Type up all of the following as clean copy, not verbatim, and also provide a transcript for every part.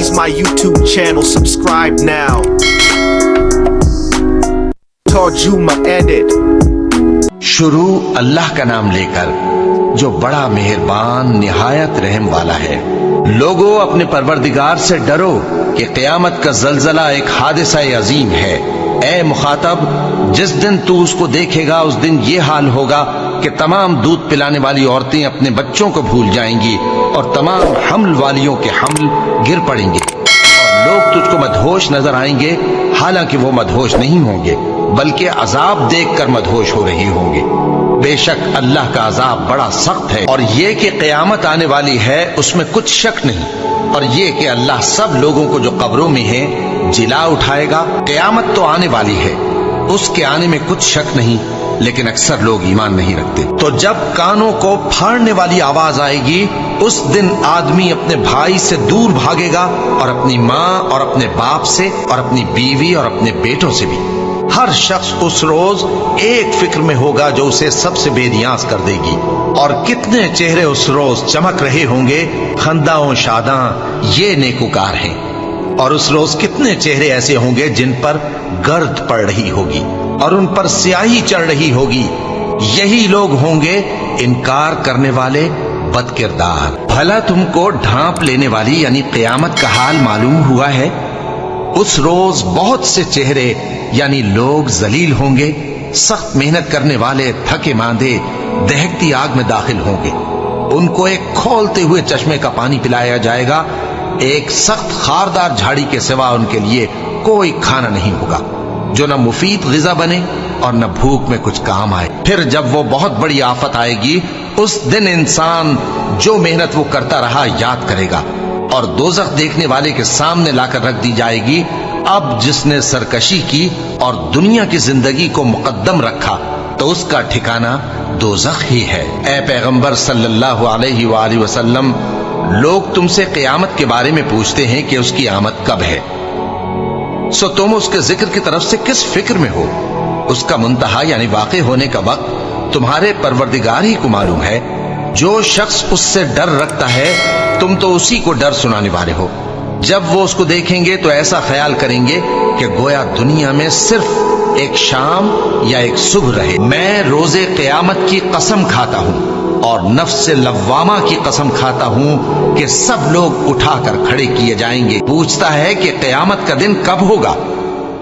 Please my YouTube channel, subscribe now. Tarjuma edit. शुरू अल्लाह का नाम लेकर जो बड़ा मेहरबान निहायत रहम वाला है। लोगों अपने परवरदिगार से डरो कि क़यामत का जलजला एक हादिसा अजीम है। ए मुखातब, जिस दिन तू उसको देखेगा उस दिन ये हाल होगा कि तमाम दूध पिलाने वाली औरतें अपने बच्चों को भूल जाएंगी और तमाम हम्ल वालियों के हम्ल गिर पड़ेंगे और लोग तुझको मदहोश नजर आएंगे, हालांकि वो मदहोश नहीं होंगे बल्कि अजाब देखकर मदहोश हो रही होंगे। बेशक अल्लाह का अजाब बड़ा सख्त है और ये कि क़यामत आने वाली है उसमें कुछ शक नहीं, और ये कि अल्लाह सब लोगों को जो कब्रों में है जिला उठाएगा। क़यामत तो आने वाली है, उसके आने में कुछ शक नहीं, लेकिन अक्सर लोग ईमान नहीं रखते। तो जब कानों को फाड़ने वाली आवाज आएगी उस दिन आदमी अपने भाई से दूर भागेगा और अपनी माँ और अपने बाप से और अपनी बीवी और अपने बेटों से भी। हर शख्स उस रोज एक फिक्र में होगा जो उसे सबसे बेनियाज कर देगी। और कितने चेहरे उस रोज चमक रहे होंगे, खंदाओं शादा ये नेकुकार हैं। और उस रोज कितने चेहरे ऐसे होंगे जिन पर गर्द पड़ रही होगी और उन पर स्याही चढ़ रही होगी। यही लोग होंगे इनकार करने वाले बदकिरदार। भला तुमको ढांप लेने वाली यानी क़यामत का हाल मालूम हुआ है? उस रोज बहुत से चेहरे यानी लोग जलील होंगे, सख्त मेहनत करने वाले थके मांदे दहकती आग में दाखिल होंगे। उनको एक खोलते हुए चश्मे का पानी पिलाया जाएगा, एक सख्त खारदार झाड़ी के सिवा उनके लिए कोई खाना नहीं होगा जो न मुफीद ग़िज़ा बने और न भूख में कुछ काम आए। फिर जब वो बहुत बड़ी आफत आएगी उस दिन इंसान जो मेहनत वो करता रहा याद करेगा और दोज़ख देखने वाले के सामने लाकर रख दी जाएगी। अब जिसने सरकशी की और दुनिया की जिंदगी को मुकद्दम रखा तो उसका ठिकाना दोज़ख ही है। ए पैगंबर सल्लल्लाहु अलैहि वसल्लम, लोग तुमसे क़यामत के बारे में पूछते हैं कि उसकी आमद कब है, सो तुम उसके जिक्र की तरफ से किस फिक्र में हो? उसका मुंतहा यानी वाक़े होने का वक्त तुम्हारे परवरदिगार ही को मालूम है। जो शख्स उससे डर रखता है तुम तो उसी को डर सुनाने वाले हो। जब वो उसको देखेंगे तो ऐसा ख्याल करेंगे कि गोया दुनिया में सिर्फ एक शाम या एक सुबह रहे। मैं रोजे क़यामत की कसम खाता हूँ और नफ्स लव्वामा की कसम खाता हूँ कि सब लोग उठाकर खड़े किए जाएंगे। पूछता है कि क़यामत का दिन कब होगा?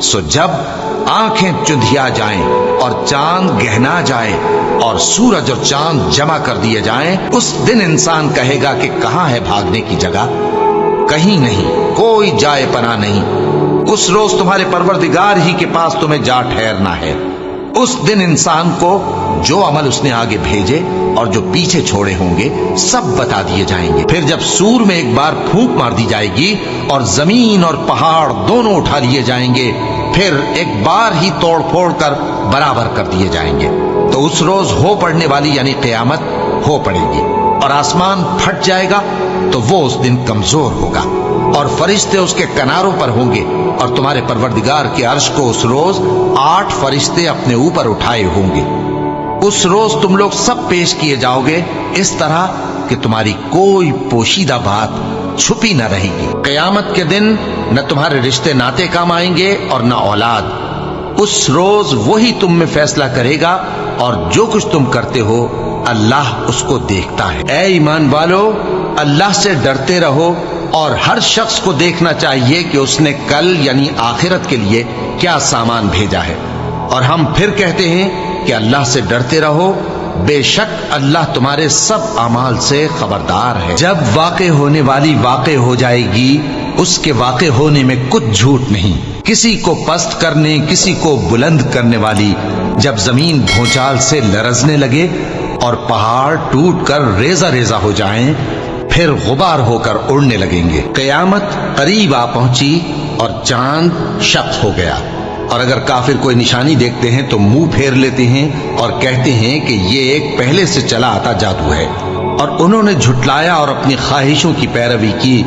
सो जब आंखें चुंधिया जाएं और चांद गहना जाए और सूरज और चांद जमा कर दिए जाएं, उस दिन इंसान कहेगा कि कहाँ है भागने की जगह? कहीं नहीं, कोई जाए पना नहीं। उस रोज तुम्हारे परवरदिगार ही के पास तुम्हें जा ठहरना है। उस दिन इंसान को जो अमल उसने आगे भेजे और जो पीछे छोड़े होंगे सब बता दिए जाएंगे। फिर जब सूर में एक बार फूंक मार दी जाएगी और जमीन और पहाड़ दोनों उठा लिए जाएंगे, फिर एक बार ही तोड़ फोड़ कर बराबर कर दिए जाएंगे, तो उस रोज हो पड़ने वाली यानी क़यामत हो पड़ेगी और आसमान फट जाएगा तो वो उस दिन कमजोर होगा और फरिश्ते उसके किनारों पर होंगे और तुम्हारे परवरदिगार के अर्श को उस रोज 8 फरिश्ते अपने ऊपर उठाए होंगे। उस रोज तुम लोग सब पेश किए जाओगे इस तरह कि तुम्हारी कोई पोशीदा बात छुपी न रहेगी। क़यामत के दिन न तुम्हारे रिश्ते नाते काम आएंगे और न औलाद। उस रोज वही तुम में फैसला करेगा और जो कुछ तुम करते हो अल्लाह उसको देखता है। ऐ ईमान वालो, अल्लाह से डरते रहो और हर शख्स को देखना चाहिए कि उसने कल यानी आखिरत के लिए क्या सामान भेजा है। और हम फिर कहते हैं कि अल्लाह से डरते रहो, बेशक अल्लाह तुम्हारे सब अमाल से खबरदार है। जब वाक़े होने वाली वाक़े हो जाएगी उसके वाक़े होने में कुछ झूठ नहीं। किसी को पस्त करने किसी को बुलंद करने वाली जब जमीन भूचाल से लरजने लगे और पहाड़ टूट कर रेजा रेजा हो जाएं, फिर गुबार होकर उड़ने लगेंगे। क़यामत करीब आ पहुंची और चांद शक हो गया। और अगर काफिर कोई निशानी देखते हैं तो मुंह फेर लेते हैं और कहते हैं कि ये एक पहले से चला आता जादू है। और उन्होंने झुटलाया और अपनी ख्वाहिशों की पैरवी की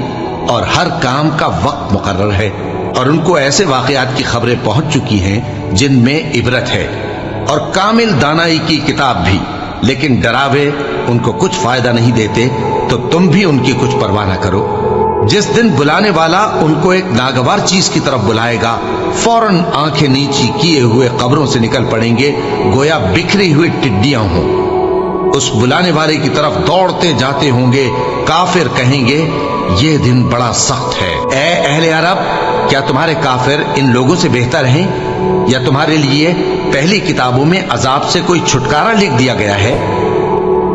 और हर काम का वक्त मुकर्रर है। और उनको ऐसे वाक़यात की खबरें पहुंच चुकी हैं जिनमें इबरत है और कामिल दानाई की किताब भी, लेकिन डरावे उनको कुछ फायदा नहीं देते, तो तुम भी उनकी कुछ परवाह न करो। जिस दिन बुलाने वाला उनको एक नागवार चीज की तरफ बुलाएगा, फौरन आंखें नीची किए हुए कब्रों से निकल पड़ेंगे, गोया बिखरी हुई टिड्डियां हों। उस बुलाने वाले की तरफ दौड़ते जाते होंगे। काफिर कहेंगे, ये दिन बड़ा सख्त है। ए अहले अरब, क्या तुम्हारे काफिर इन लोगों से बेहतर हैं? या तुम्हारे लिए पहली किताबों में अजाब से कोई छुटकारा लिख दिया गया है?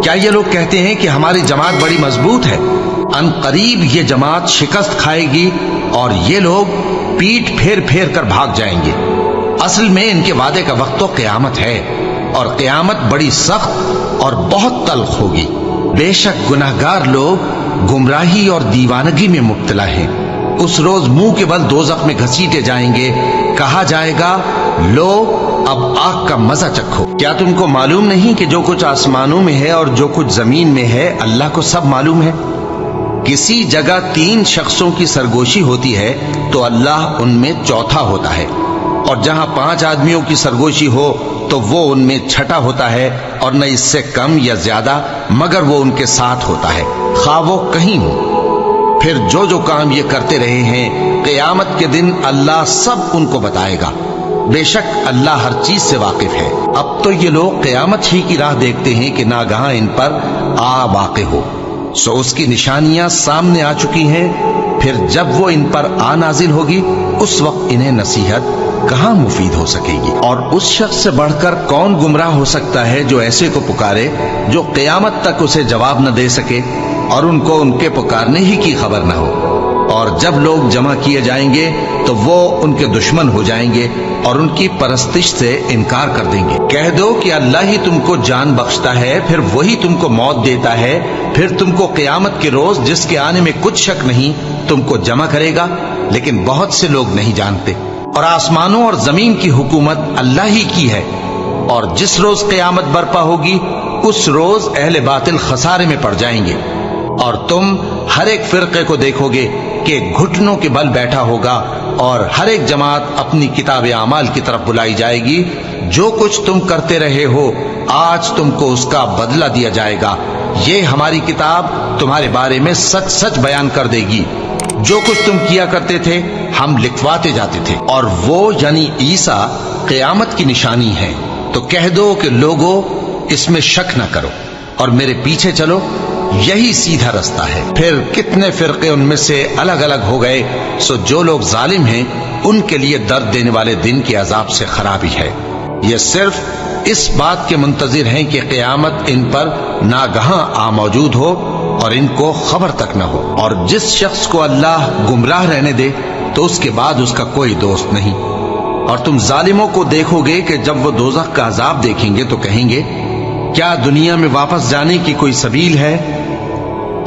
क्या ये लोग कहते हैं कि हमारी जमात बड़ी मजबूत है? अनकरीब ये जमात शिकस्त खाएगी और ये लोग पीठ फेर फेर कर भाग जाएंगे। असल में इनके वादे का वक्त तो क़यामत है, और क़यामत बड़ी सख्त और बहुत तल्ख होगी। बेशक गुनाहगार लोग गुमराही और दीवानगी में मुब्तला हैं। उस रोज मुंह के बल दोज़ख में घसीटे जाएंगे। कहा जाएगा, लो अब आग का मजा चखो। क्या तुमको मालूम नहीं कि जो कुछ आसमानों में है और जो कुछ जमीन में है, अल्लाह को सब मालूम है। किसी जगह 3 शख्सों की सरगोशी होती है तो अल्लाह उनमें चौथा होता है, और जहां 5 आदमियों की सरगोशी हो तो वो उनमें छठा होता है, और न इससे कम या ज्यादा, मगर वो उनके साथ होता है, खा वो कहीं हो। फिर जो जो काम ये करते रहे हैं, क़यामत के दिन अल्लाह सब उनको बताएगा। बेशक अल्लाह हर चीज से वाकिफ है। अब तो ये लोग क़यामत ही की राह देखते हैं कि नागहां इन पर आ वाक़े हो। सो उसकी निशानियां सामने आ चुकी हैं। फिर जब वो इन पर आ नाजिल होगी, उस वक्त इन्हें नसीहत कहां मुफीद हो सकेगी। और उस शख्स से बढ़कर कौन गुमराह हो सकता है जो ऐसे को पुकारे जो क़यामत तक उसे जवाब न दे सके और उनको उनके पुकारने ही की खबर न हो। और जब लोग जमा किए जाएंगे तो वो उनके दुश्मन हो जाएंगे और उनकी परस्तिश से इनकार कर देंगे। कह दो कि अल्लाह ही तुमको जान बख्शता है, फिर वही तुमको मौत देता है, फिर तुमको क़यामत के रोज जिसके आने में कुछ शक नहीं, तुमको जमा करेगा। लेकिन बहुत से लोग नहीं जानते। और आसमानों और जमीन की हुकूमत अल्लाह ही की है, और जिस रोज क़यामत बर्पा होगी उस रोज अहले बातिल खसारे में पड़ जाएंगे। और तुम हर एक फिरके को देखोगे कि घुटनों के बल बैठा होगा, और हर एक जमात अपनी किताब आमाल की तरफ बुलाई जाएगी। जो कुछ तुम करते रहे हो, आज तुमको उसका बदला दिया जाएगा। ये हमारी किताब तुम्हारे बारे में सच सच बयान कर देगी। जो कुछ तुम किया करते थे हम लिखवाते जाते थे। और वो यानी ईसा क़यामत की निशानी है। तो कह दो कि लोगों, इसमें शक न करो और मेरे पीछे चलो, यही सीधा रास्ता है। फिर कितने फिरके उनमें से अलग अलग हो गए। सो जो लोग जालिम हैं उनके लिए दर्द देने वाले दिन के अजाब से खराबी है। ये सिर्फ इस बात के मुंतजिर हैं कि क़यामत इन पर नागहां आ मौजूद हो और इनको खबर तक न हो। और जिस शख्स को अल्लाह गुमराह रहने दे तो उसके बाद उसका कोई दोस्त नहीं। और तुम जालिमों को देखोगे कि जब वो दोज़ख का अजाब देखेंगे तो कहेंगे, क्या दुनिया में वापस जाने की कोई सबील है?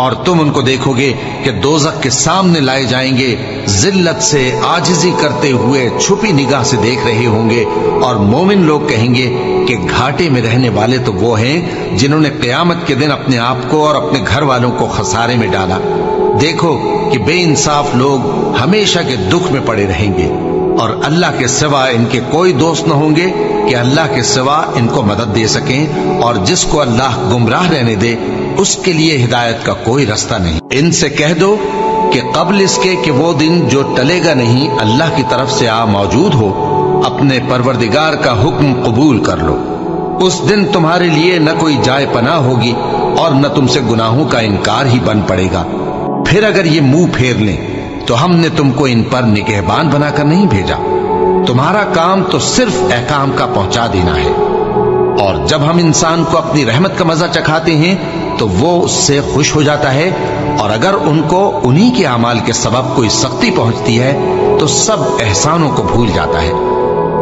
और तुम उनको देखोगे कि दोज़ख के सामने लाए जाएंगे, जिल्लत से आजिजी करते हुए छुपी निगाह से देख रहे होंगे। और मोमिन लोग कहेंगे कि घाटे में रहने वाले तो वो हैं जिन्होंने क़यामत के दिन अपने आप को और अपने घर वालों को खसारे में डाला। देखो कि बेइंसाफ लोग हमेशा के दुख में पड़े रहेंगे, और अल्लाह के सिवा इनके कोई दोस्त न होंगे कि अल्लाह के सिवा इनको मदद दे सकें। और जिसको अल्लाह गुमराह रहने दे उसके लिए हिदायत का कोई रास्ता नहीं। इनसे कह दो कि कबल इसके कि वो दिन जो टलेगा नहीं अल्लाह की तरफ से आ मौजूद हो, अपने परवरदिगार का हुक्म कबूल कर लो। उस दिन तुम्हारे लिए न कोई जाए पनाह होगी और न तुमसे गुनाहों का इनकार ही बन पड़ेगा। फिर अगर ये मुंह फेर लें तो हमने तुमको इन पर निगहबान बनाकर नहीं भेजा। तुम्हारा काम तो सिर्फ अहकाम का पहुंचा देना है। और जब हम इंसान को अपनी रहमत का मजा चखाते हैं तो वो उससे खुश हो जाता है, और अगर उनको उन्हीं के अमाल के सबब कोई सख्ती पहुंचती है तो सब एहसानों को भूल जाता है।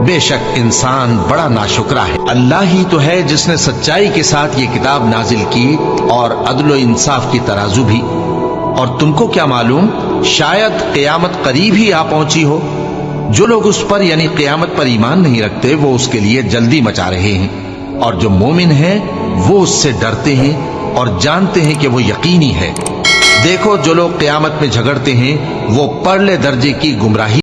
बेशक इंसान बड़ा नाशुक्रा है। अल्लाह ही तो है जिसने सच्चाई के साथ ये किताब नाजिल की और अदल व इंसाफ की तराजू भी। और तुमको क्या मालूम, शायद क़यामत करीब ही आ पहुंची हो। जो लोग उस पर यानी क़यामत पर ईमान नहीं रखते वो उसके लिए जल्दी मचा रहे हैं, और जो मोमिन हैं वो उससे डरते हैं और जानते हैं कि वो यकीनी है। देखो जो लोग क़यामत में झगड़ते हैं वो परले दर्जे की गुमराही